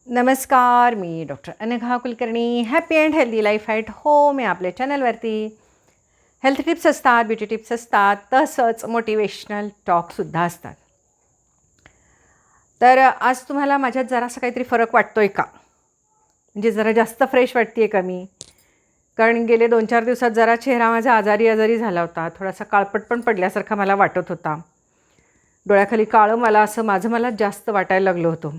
नमस्कार, मी doctor Anagha Kulkarni. Happy and healthy life at home या आपल्या चॅनलवरती हेल्थ टिप्स असतात, ब्युटी टिप्स असतात, तसंच मोटिवेशनल टॉकसुद्धा असतात. तर आज तुम्हाला माझ्यात जरासा काहीतरी फरक वाटतो आहे का? म्हणजे जरा जास्त फ्रेश वाटते आहे का मी? कारण गेले 2-4 दिवसात जरा चेहरा माझा आजारी झाला होता. थोडासा काळपट पण पडल्यासारखा मला वाटत होता. डोळ्याखाली काळं मला जास्त वाटायला लागलं होतं.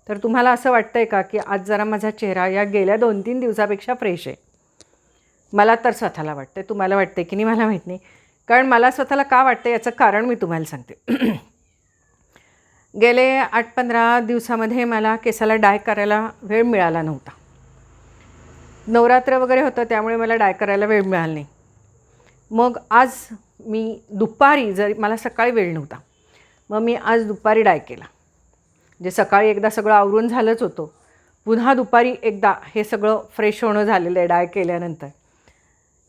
तर तुम्हाला असं वाटतं आहे का की आज जरा माझा चेहरा या गेल्या 2-3 दिवसापेक्षा फ्रेश आहे? मला तर स्वतःला वाटतं आहे. तुम्हाला वाटतं आहे की नाही मला माहीत नाही. कारण मला स्वतःला का वाटतं याचं कारण मी तुम्हाला सांगते. गेले 8-15 दिवसामध्ये मला केसाला डाय करायला वेळ मिळाला नव्हता. नवरात्र वगैरे होतं त्यामुळे मला डाय करायला वेळ मिळाला नाही. मग आज मी दुपारी, जर मला सकाळी वेळ नव्हता, मग मी आज दुपारी डाय केला. म्हणजे सकाळी एकदा सगळं आवरून झालंच होतं, पुन्हा दुपारी एकदा हे सगळं फ्रेश होणं झालेलं आहे डाय केल्यानंतर.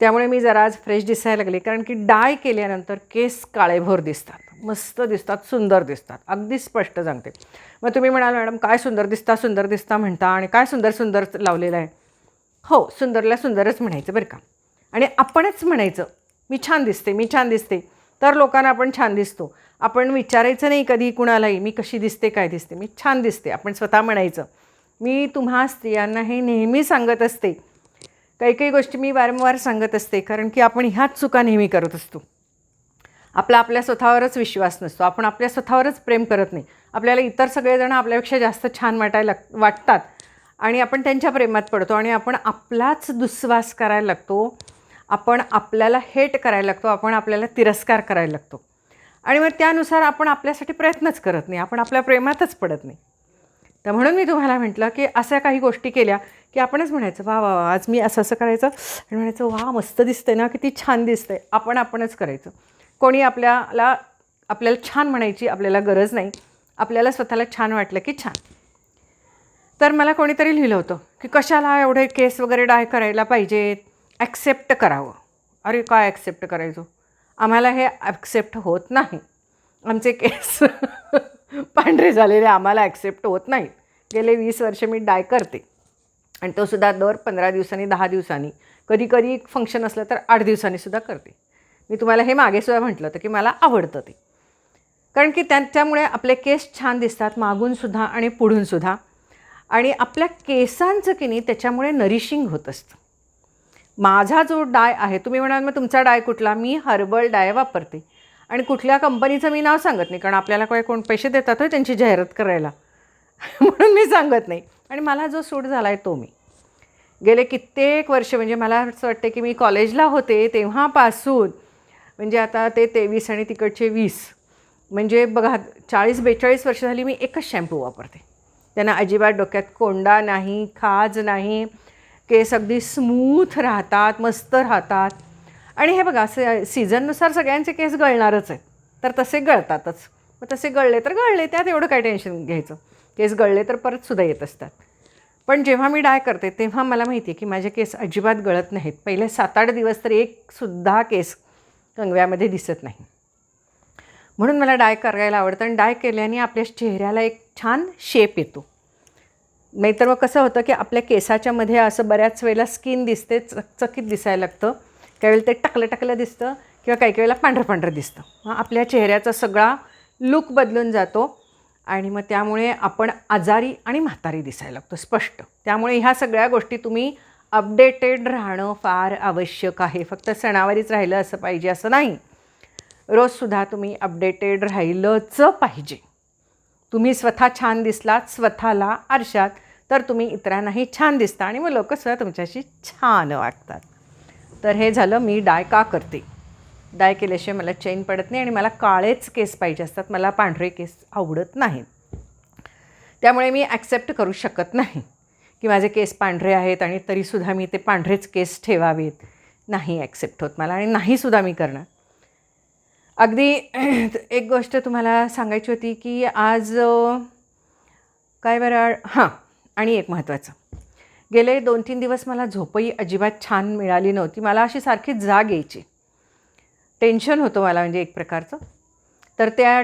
त्यामुळे मी जरा आज फ्रेश दिसायला लागले. कारण की डाय केल्यानंतर केस काळेभोर दिसतात, मस्त दिसतात, सुंदर दिसतात, अगदी स्पष्ट सांगते. मग तुम्ही म्हणाल मॅडम काय सुंदर दिसता म्हणता आणि काय सुंदर लावलेलं आहे. हो, सुंदरला सुंदरच म्हणायचं बरं का. आणि आपणच म्हणायचं मी छान दिसते, तर लोकांना आपण छान दिसतो. आपण विचारायचं नाही कधी कुणालाही मी कशी दिसते, काय दिसते, मी छान दिसते, आपण स्वतः म्हणायचं. मी तुम्हा स्त्रियांना हे नेहमी सांगत असते. काही गोष्टी मी वारंवार सांगत असते, कारण की आपण ह्याच चुका नेहमी करत असतो. आपल्या स्वतःवरच विश्वास नसतो, आपण आपल्या स्वतःवरच प्रेम करत नाही. आपल्याला इतर सगळेजण आपल्यापेक्षा जास्त छान वाटतात आणि आपण त्यांच्या प्रेमात पडतो आणि आपण आपलाच दुस्वास करायला लागतो. आपण आपल्याला हेट करायला लागतो, आपण आपल्याला तिरस्कार करायला लागतो आणि मग त्यानुसार आपण आपल्यासाठी प्रयत्नच करत नाही, आपण आपल्या प्रेमातच पडत नाही. तर म्हणून मी तुम्हाला म्हटलं की अशा काही गोष्टी केल्या की आपणच म्हणायचं वा वा वा, आज मी असं करायचं आणि म्हणायचं वा मस्त दिसतंय ना, किती छान दिसतंय. आपणच करायचं. कोणी आपल्याला छान म्हणायची आपल्याला गरज नाही. आपल्याला स्वतःला छान वाटलं की छान. तर मला कोणीतरी लिहिलं होतं की कशाला एवढे केस वगैरे डाय करायला पाहिजेत, ॲक्सेप्ट करावं. अरे काय ॲक्सेप्ट करायचो? आम्हाला हे ॲक्सेप्ट होत नाही. आमचे केस पांढरे झालेले आम्हाला ॲक्सेप्ट होत नाहीत. गेले 20 वर्ष मी डाय करते आणि तो सुद्धा दर 15 दिवसांनी, 10 दिवसांनी, कधी फंक्शन असलं तर 8 दिवसांनीसुद्धा करते. मी तुम्हाला हे मागेसुद्धा म्हटलं होतं की मला आवडतं ते. कारण की त्याच्यामुळे आपले केस छान दिसतात, मागूनसुद्धा आणि पुढूनसुद्धा. आणि आपल्या केसांचं की नाही त्याच्यामुळे नरिशिंग होत असतं. माझा जो डाय आहे, तुम्ही म्हणाल मग तुमचा डाय कुठला? मी हर्बल डाय वापरते आणि कुठल्या कंपनीचं मी नाव सांगत नाही, कारण आपल्याला कोण पैसे देतात त्यांची जाहिरात करायला. म्हणून मी सांगत नाही. आणि मला जो सूट झाला आहे तो मी गेले कित्येक वर्ष, म्हणजे मला असं वाटतं की मी कॉलेजला होते तेव्हापासून, म्हणजे आता ते 23 आणि तिकडचे 20, म्हणजे बघा 40-42 वर्ष झाली मी एकच शॅम्पू वापरते. त्यांना अजिबात डोक्यात कोंडा नाही, खाज नाही, केस अगदी स्मूथ राहतात, मस्त राहतात. आणि हे बघा सीझननुसार सगळ्यांचे केस गळणारच आहेत, तर तसे गळतातच. मग तसे गळले तर गळले, त्यात एवढं काय टेन्शन घ्यायचं. केस गळले तर परतसुद्धा येत असतात. पण जेव्हा मी डाय करते तेव्हा मला माहिती आहे की माझे केस अजिबात गळत नाहीत. पहिले 7-8 दिवस तर एकसुद्धा केस कंगव्यामध्ये दिसत नाही. म्हणून मला डाय करायला आवडतं आणि डाय केल्याने आपल्या चेहऱ्याला एक छान शेप येतो. नाहीतर मग कसं होतं की आपल्या केसाच्या मध्ये असं बऱ्याच वेळेला स्किन दिसते, चकचकीत दिसायला लागतं. काही वेळेला ते टाकलं दिसतं किंवा काही वेळेला पांढरं दिसतं. मग आपल्या चेहऱ्याचा सगळा लूक बदलून जातो आणि मग त्यामुळे आपण आजारी आणि म्हातारी दिसायला लागतो स्पष्ट. त्यामुळे ह्या सगळ्या गोष्टी तुम्ही अपडेटेड राहणं फार आवश्यक आहे. फक्त सणावारीच राहिलं असं पाहिजे असं नाही. रोजसुद्धा तुम्ही अपडेटेड राहिलंच पाहिजे. तुम्ही स्वतः छान दिसलात स्वतःला आरशात तर तुम्ही इतरांनाही छान दिसता आणि मग लोकंसुद्धा तुमच्याशी छान वागतात. तर हे झालं मी डाय का करते. डाय केल्याशिवाय मला चैन पडत नाही आणि मला काळेच केस पाहिजे असतात, मला पांढरे केस आवडत नाहीत. त्यामुळे मी ॲक्सेप्ट करू शकत नाही की माझे केस पांढरे आहेत आणि तरीसुद्धा मी ते पांढरेच केस ठेवावेत. नाही ॲक्सेप्ट होत मला आणि नाहीसुद्धा मी करणार. अगदी एक गोष्ट तुम्हाला सांगायची होती की आज काय बरं हां, आणि एक महत्त्वाचं, गेले 2-3 दिवस मला झोपही अजिबात छान मिळाली नव्हती. मला अशी सारखी जाग यायची, टेन्शन होतं मला, म्हणजे एक प्रकारचं. तर त्या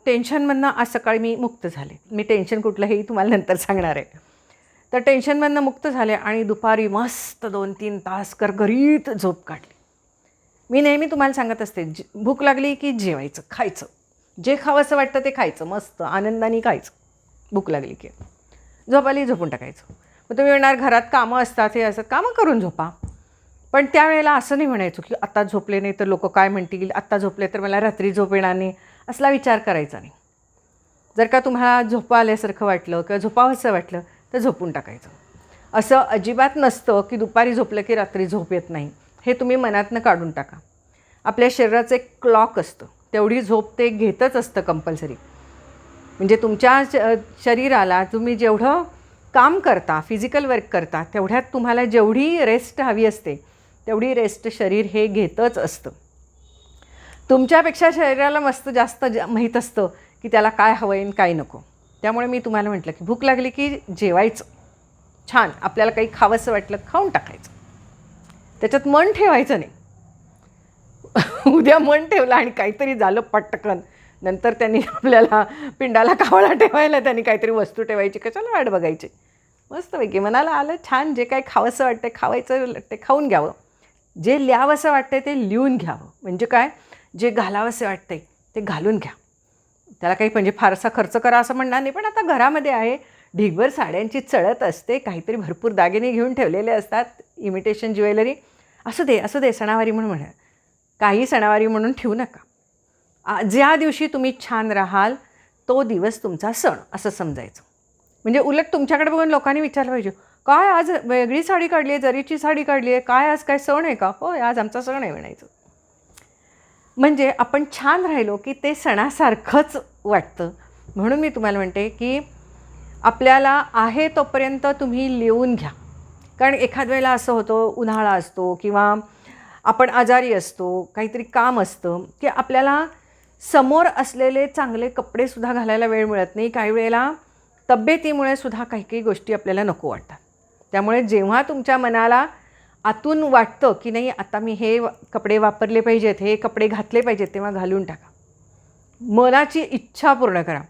टेन्शनमधनं आज सकाळी मी मुक्त झाले. मी टेन्शन कुठलं हेही तुम्हाला नंतर सांगणार आहे. तर टेन्शनमधनं मुक्त झाले आणि दुपारी मस्त 2-3 तास करकरीत झोप काढली. मी नेहमी तुम्हाला सांगत असते, भूक लागली की जेवायचं, खायचं. जे खावंसं वाटतं ते खायचं, मस्त आनंदाने खायचं. भूक लागली की झोप आली, झोपून टाकायचं. मग तुम्ही म्हणणार घरात कामं असतात, हे असतात, कामं करून झोपा. पण त्यावेळेला असं नाही म्हणायचं की आत्ता झोपले नाही तर लोक काय म्हणतील, आत्ता झोपले तर मला रात्री झोप येणार नाही, असला विचार करायचा नाही. जर का तुम्हाला झोपा आल्यासारखं वाटलं किंवा झोपावंसं वाटलं तर झोपून टाकायचं. असं अजिबात नसतं की दुपारी झोपलं की रात्री झोप येत नाही. हे तुम्ही मनातनं काढून टाका. आपल्या शरीराचं एक क्लॉक असतं, तेवढी झोप ते घेतच असतं कंपल्सरी. म्हणजे तुमच्या शरीराला तुम्ही जेवढं काम करता, फिजिकल वर्क करता, तेवढ्यात तुम्हाला जेवढी रेस्ट हवी असते तेवढी रेस्ट शरीर हे घेतच असतं. तुमच्यापेक्षा शरीराला मस्त जास्त माहीत असतं की त्याला काय हवं आहे आणि काय नको. त्यामुळे मी तुम्हाला म्हटलं की भूक लागली की जेवायचं, छान आपल्याला काही खावंसं वाटलं खाऊन टाकायचं, त्याच्यात मन ठेवायचं नाही. उद्या मन ठेवलं आणि काहीतरी झालं पटकन, नंतर त्यांनी आपल्याला पिंडाला कावळा ठेवायला त्यांनी काहीतरी वस्तू ठेवायची, कशाला वाट बघायची. मस्तपैकी मनाला आलं छान, जे काही खावंसं वाटतं खावायचं ते खाऊन घ्यावं, जे लिहावंसं वाटतं ते लिहून घ्यावं. म्हणजे काय, जे घालावंसं वाटतंय ते घालून घ्या. त्याला काही म्हणजे फारसा खर्च करा असं म्हणणार नाही, पण आता घरामध्ये आहे, ढिगभर साड्यांची चळत असते, काहीतरी भरपूर दागिने घेऊन ठेवलेले असतात, इमिटेशन ज्वेलरी. असू दे सणावारी म्हणून म्हणा, काही सणावारी म्हणून ठेवू नका. ज्या दिवशी तुम्ही छान राहाल तो दिवस तुमचा सण असं समजायचं. म्हणजे उलट तुमच्याकडे बघून लोकांनी विचारलं पाहिजे, काय आज वेगळी साडी काढली आहे, जरीची साडी काढली आहे, काय आज काय सण आहे का? होय, आज आमचा सण आहे म्हणायचं. म्हणजे आपण छान राहिलो की ते सणासारखंच वाटतं. म्हणून मी तुम्हाला म्हणते की आपल्याला आहे तोपर्यंत तुम्ही लिहून घ्या. कारण एखाद वेळेला असं होतं, उन्हाळा असतो किंवा आपण आजारी असतो, काहीतरी काम असतं की आपल्याला समोर असलेले चांगले कपडेसुद्धा घालायला वेळ मिळत नाही. काही वेळेला तब्येतीमुळे सुद्धा काही काही गोष्टी आपल्याला नको वाटतात. त्यामुळे जेव्हा तुमच्या मनाला आतून वाटतं की नाही आता मी हे कपडे वापरले पाहिजेत, हे कपडे घातले पाहिजेत, तेव्हा घालून टाका. मनाची इच्छा पूर्ण करा.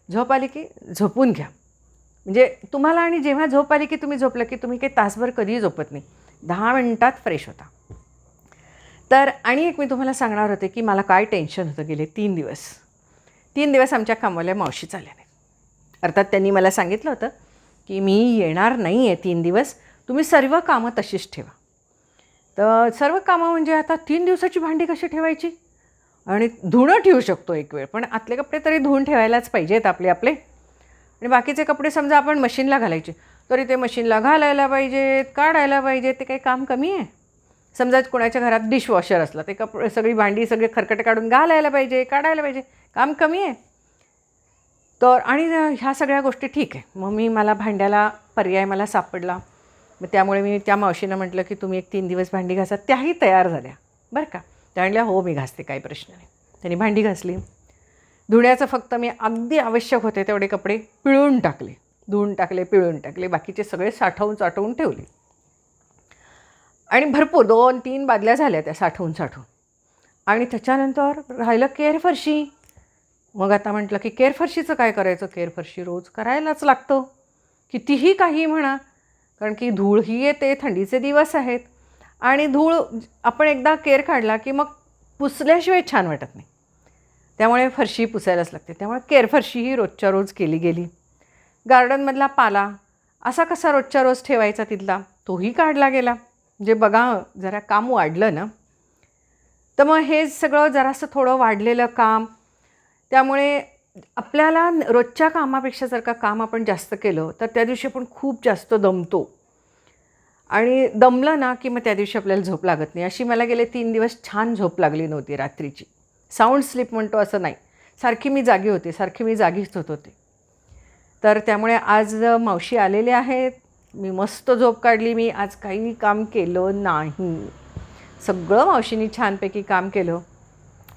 झोप आली की झोपून घ्या. म्हणजे तुम्हाला, आणि जेव्हा झोप आली की तुम्ही झोपलं की तुम्ही काही तासभर कधीही झोपत नाही, 10 मिनिटात फ्रेश होता. तर आणि एक मी तुम्हाला सांगणार होते की मला काय टेन्शन होतं गेले 3 दिवस आमच्या कामवाल्या मावशी आल्या नाहीत. अर्थात त्यांनी मला सांगितलं होतं की मी येणार नाही आहे 3 दिवस, तुम्ही सर्व कामं तशीच ठेवा. तर सर्व कामं म्हणजे आता 3 दिवसाची भांडी कशी ठेवायची, आणि धुणं ठेवू शकतो एक वेळ, पण आतले कपडे तरी धुवून ठेवायलाच पाहिजेत आपले. आणि बाकीचे कपडे समजा आपण मशीनला घालायचे तरी ते मशीनला घालायला पाहिजेत, काढायला पाहिजेत. ते काही काम कमी आहे? समजा कोणाच्या घरात डिशवॉशर असला, ते कपडे सगळी भांडी सगळे खरकटे काढून घालायला पाहिजे, काढायला पाहिजे, काम कमी आहे? तर आणि ह्या सगळ्या गोष्टी ठीक आहे. मग मला भांड्याला पर्याय मला सापडला. मग त्यामुळे मी त्या मावशीनं म्हटलं की तुम्ही एक 3 दिवस भांडी घासा. त्याही तयार झाल्या बरं का. त्या म्हणल्या हो मी घासते, काही प्रश्न नाही. त्यांनी भांडी घासली. धुण्याचं फक्त मी अगदी आवश्यक होते तेवढे कपडे पिळून टाकले, धुवून टाकले, पिळून टाकले, बाकीचे सगळे साठवून ठेवले. आणि भरपूर 2-3 बादल्या झाल्या त्या साठवून. आणि त्याच्यानंतर राहिलं केर फरशी. मग आता म्हटलं की केर फरशीचं काय करायचं? केर फरशी रोज करायलाच लागतं, कितीही काही म्हणा, कारण की धूळ ही येते, थंडीचे दिवस आहेत, आणि धूळ आपण एकदा केर काढला की मग पुसल्याशिवाय छान वाटत नाही. त्यामुळे फरशी पुसायलाच लागते. त्यामुळे केर फरशी ही रोजच्या रोज केली गेली. गार्डनमधला पाला असा कसा रोजच्या रोज ठेवायचा तिथला, तोही काढला गेला. म्हणजे बघा जरा काम वाढलं ना, तर मग हे सगळं जरासं थोडं वाढलेलं काम. त्यामुळे आपल्याला रोजच्या कामापेक्षा जर का काम आपण जास्त केलं तर त्या दिवशी आपण खूप जास्त दमतो, आणि दमलं ना की मग त्या दिवशी आपल्याला झोप लागत नाही. अशी मला गेले 3 दिवस छान झोप लागली नव्हती रात्रीची. साऊंड स्लीप म्हणतो असं नाही, सारखी मी जागी होते, सारखी मी जागीच होत होते. तर त्यामुळे आज मावशी आलेले आहेत, मी मस्त झोप काढली. मी आज काही काम केलं नाही, सगळं मावशीनी छानपैकी काम केलं.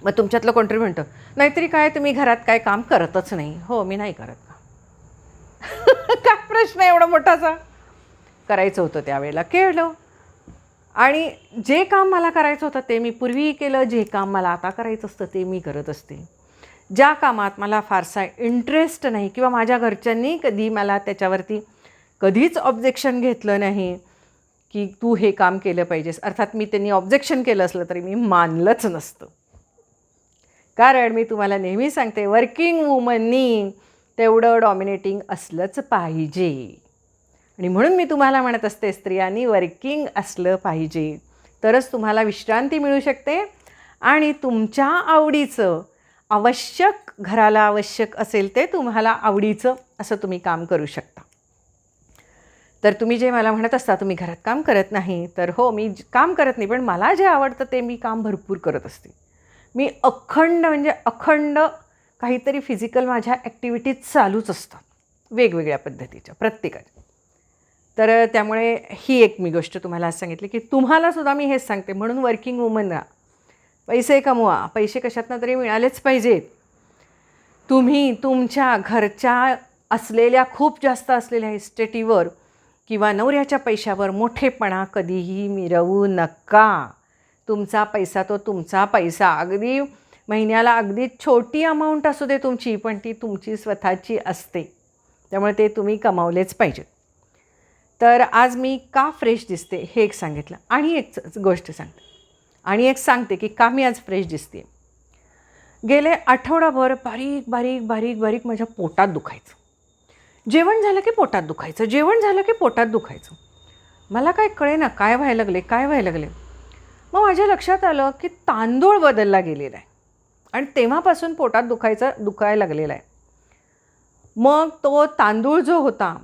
मग तुमच्यातलं कोणतरी म्हणतं नाहीतरी काय तुम्ही घरात काय काम करतच नाही. हो, मी नाही करत का? काय प्रश्न एवढा मोठासा? करायचं होतं त्यावेळेला केलं, आणि जे काम मला करायचं होतं ते मी पूर्वीही केलं, जे काम मला आता करायचं असतं ते मी करत असते. ज्या कामात मला फारसा इंटरेस्ट नाही किंवा माझ्या घरच्यांनी कधी मला त्याच्यावरती कधीच ऑब्जेक्शन घेतलं नाही की तू हे काम केलं पाहिजेस. अर्थात मी त्यांनी ऑब्जेक्शन केलं असलं तरी मी मानलंच नसतं. कारण मी तुम्हाला नेहमी सांगते, वर्किंग वुमननी तेवढं डॉमिनेटिंग असलंच पाहिजे. आणि म्हणून मी तुम्हाला म्हणत असते, स्त्रियांनी वर्किंग असलं पाहिजे, तरच तुम्हाला विश्रांती मिळू शकते आणि तुमच्या आवडीचं, आवश्यक, घराला आवश्यक असेल ते तुम्हाला आवडीचं असं तुम्ही काम करू शकता. तर तुम्ही जे मला म्हणत असता तुम्ही घरात काम करत नाही, तर हो, मी काम करत नाही, पण मला जे आवडतं ते मी काम भरपूर करत असते. मी अखंड काहीतरी फिजिकल माझ्या ॲक्टिव्हिटीज चालूच असतात, वेगवेगळ्या पद्धतीच्या प्रत्येकाच्या. तर त्यामुळे ही एक मी गोष्ट तुम्हाला आज सांगितली की तुम्हालासुद्धा मी हेच सांगते. म्हणून वर्किंग वुमनला पैसे कमवा, पैसे कशातनं तरी मिळालेच पाहिजेत. तुम्ही तुमच्या घरच्या असलेल्या, खूप जास्त असलेल्या इस्टेटीवर किंवा नवऱ्याच्या पैशावर मोठेपणा कधीही मिरवू नका. तुमचा पैसा तो तुमचा पैसा, अगदी महिन्याला अगदी छोटी अमाऊंट असू दे तुमची, पण ती तुमची स्वतःची असते. त्यामुळे ते तुम्ही कमावलेच पाहिजेत. तर आज मी का फ्रेश दिसते हे एक सांगितलं. आणि एक गोष्ट सांगते, आणि एक सांगते की का मी आज फ्रेश दिसते. गेले आठवडाभर बारीक बारीक बारीक बारीक माझ्या पोटात दुखायचं. जेवण झालं की पोटात दुखायचं, जेवण झालं की पोटात दुखायचं. मला काय कळेना काय व्हायला लागले. मग माझ्या लक्षात आलं की तांदूळ बदलला गेलेला आहे आणि तेव्हापासून पोटात दुखायला लागलेला आहे. मग तो तांदूळ जो होता,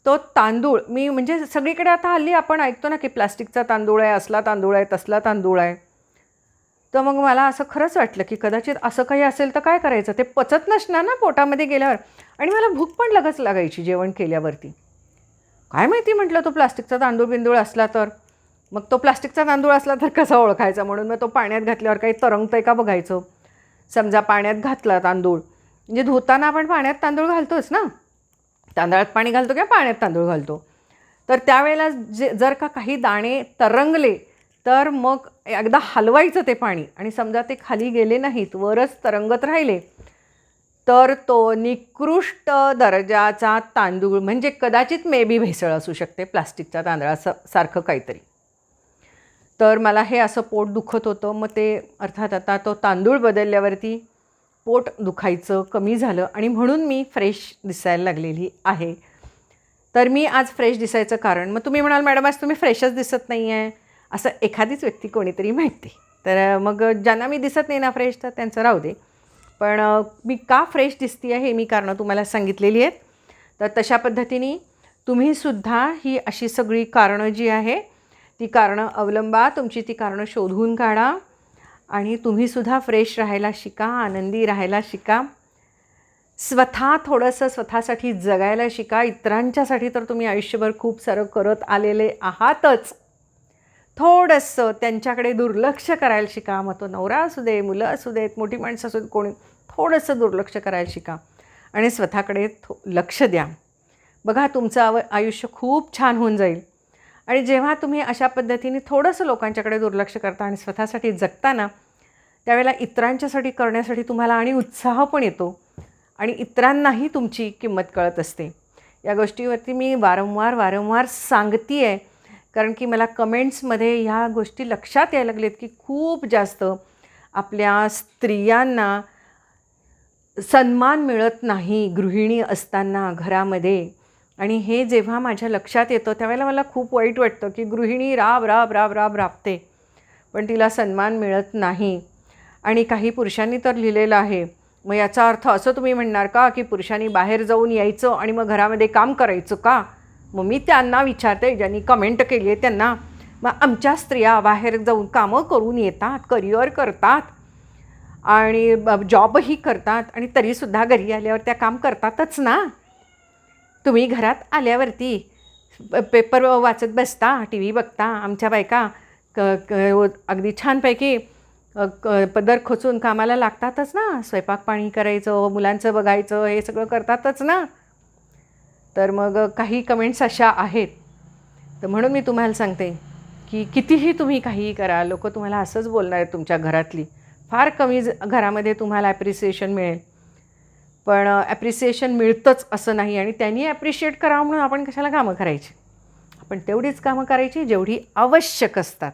तो तांदूळ मी म्हणजे सगळीकडे आता हल्ली आपण ऐकतो ना की प्लास्टिकचा तांदूळ आहे, असला तांदूळ आहे, तसला तांदूळ आहे. तर मग मला असं खरंच वाटलं की कदाचित असं काही असेल तर काय करायचं, ते पचत नसणार ना पोटामध्ये गेल्यावर. आणि मला भूक पण लगेच लागायची जेवण केल्यावरती. काय माहिती म्हटलं तो प्लास्टिकचा तांदूळ असला तर. मग तो प्लास्टिकचा तांदूळ असला तर कसा ओळखायचा, म्हणून मग तो पाण्यात घातल्यावर काही तरंगतंय का बघायचं. समजा पाण्यात घातला तांदूळ, म्हणजे धुताना आपण पाण्यात तांदूळ घालतोच ना, तांदळात पाणी घालतो किंवा पाण्यात तांदूळ घालतो. तर त्यावेळेला जर का काही दाणे तरंगले तर मग एकदा हलवायचं ते पाणी, आणि समजा ते खाली गेले नाहीत, वरच तरंगत राहिले, तर तो निकृष्ट दर्जाचा तांदूळ, म्हणजे कदाचित मेबी भेसळ असू शकते प्लास्टिकच्या तांदळासारखं काहीतरी. तर मला हे असं पोट दुखत होतं. मग ते अर्थात आता तो तांदूळ बदलल्यावरती पोट दुखायचं कमी झालं आणि म्हणून मी फ्रेश दिसायला लागलेली आहे. तर मी आज फ्रेश दिसायचं कारण, मग तुम्ही म्हणाल मॅडम आज तुम्ही फ्रेशच दिसत नाही आहे, असं एखादीच व्यक्ती कोणीतरी माहिती. तर मग ज्यांना मी दिसत नाही ना फ्रेश, तर त्यांचं राहू दे. पण मी का फ्रेश दिसते आहे हे मी कारणं तुम्हाला सांगितलेली आहेत. तर तशा पद्धतीने तुम्हीसुद्धा ही अशी सगळी कारणं जी आहे ती कारणं अवलंबा, तुमची ती कारणं शोधून काढा आणि तुम्हीसुद्धा फ्रेश राहायला शिका, आनंदी राहायला शिका. थोडंसं स्वतःसाठी जगायला शिका. इतरांच्यासाठी तर तुम्ही आयुष्यभर खूप सारं करत आलेले आहातच. थोडंसं त्यांच्याकडे दुर्लक्ष करायला शिका. मग तो नवरा असू दे, मुलं असू देत, मोठी माणसं असू देत, कोणी, थोडंसं दुर्लक्ष करायला शिका आणि स्वतःकडे लक्ष द्या. बघा तुमचं आयुष्य खूप छान होऊन जाईल. आणि जेव्हा तुम्ही अशा पद्धतीने थोडंसं लोकांच्याकडे दुर्लक्ष करता आणि स्वतःसाठी जगता ना, त्यावेळेला इतरांच्यासाठी करण्यासाठी तुम्हाला आणि उत्साह पण येतो आणि इतरांनाही तुमची किंमत कळत असते. या गोष्टीवरती मी वारंवार सांगते आहे, कारण की मला कमेंट्समध्ये ह्या गोष्टी लक्षात यायला लागलेत की खूप जास्त आपल्या स्त्रियांना सन्मान मिळत नाही गृहिणी असताना घरामध्ये. आणि हे जेव्हा माझ्या लक्षात येतं त्यावेळेला मला खूप वाईट वाटतं की गृहिणी राबते, पण तिला सन्मान मिळत नाही. आणि काही पुरुषांनी तर लिहिलेलं आहे, मग याचा अर्थ असं तुम्ही म्हणणार का की पुरुषांनी बाहेर जाऊन यायचं आणि मग घरामध्ये काम करायचं का? मग मी त्यांना विचारते, ज्यांनी कमेंट केली आहे त्यांना, मग आमच्या स्त्रिया बाहेर जाऊन कामं करून येतात, करिअर करतात आणि जॉबही करतात आणि तरीसुद्धा घरी आल्यावर त्या काम करतातच ना. तुम्ही घरात आल्यावरती पेपर वाचत बसता, टी व्ही बघता. आमच्या बायका अगदी छानपैकी पदर खोचून कामाला लागतातच ना. स्वयंपाक पाणी करायचं, मुलांचं बघायचं, हे सगळं करतातच ना. तर मग काही कमेंट्स अशा आहेत. तर म्हणून मी तुम्हाला सांगते की कितीही तुम्ही काहीही करा, लोक तुम्हाला असंच बोलणार आहेत. तुमच्या घरातली फार कमी घरामध्ये तुम्हाला ॲप्रिसिएशन मिळेल. पण ॲप्रिसिएशन मिळतंच असं नाही आणि त्यांनी ॲप्रिशिएट करावं म्हणून आपण कशाला कामं करायची. आपण तेवढीच कामं करायची जेवढी आवश्यक असतात.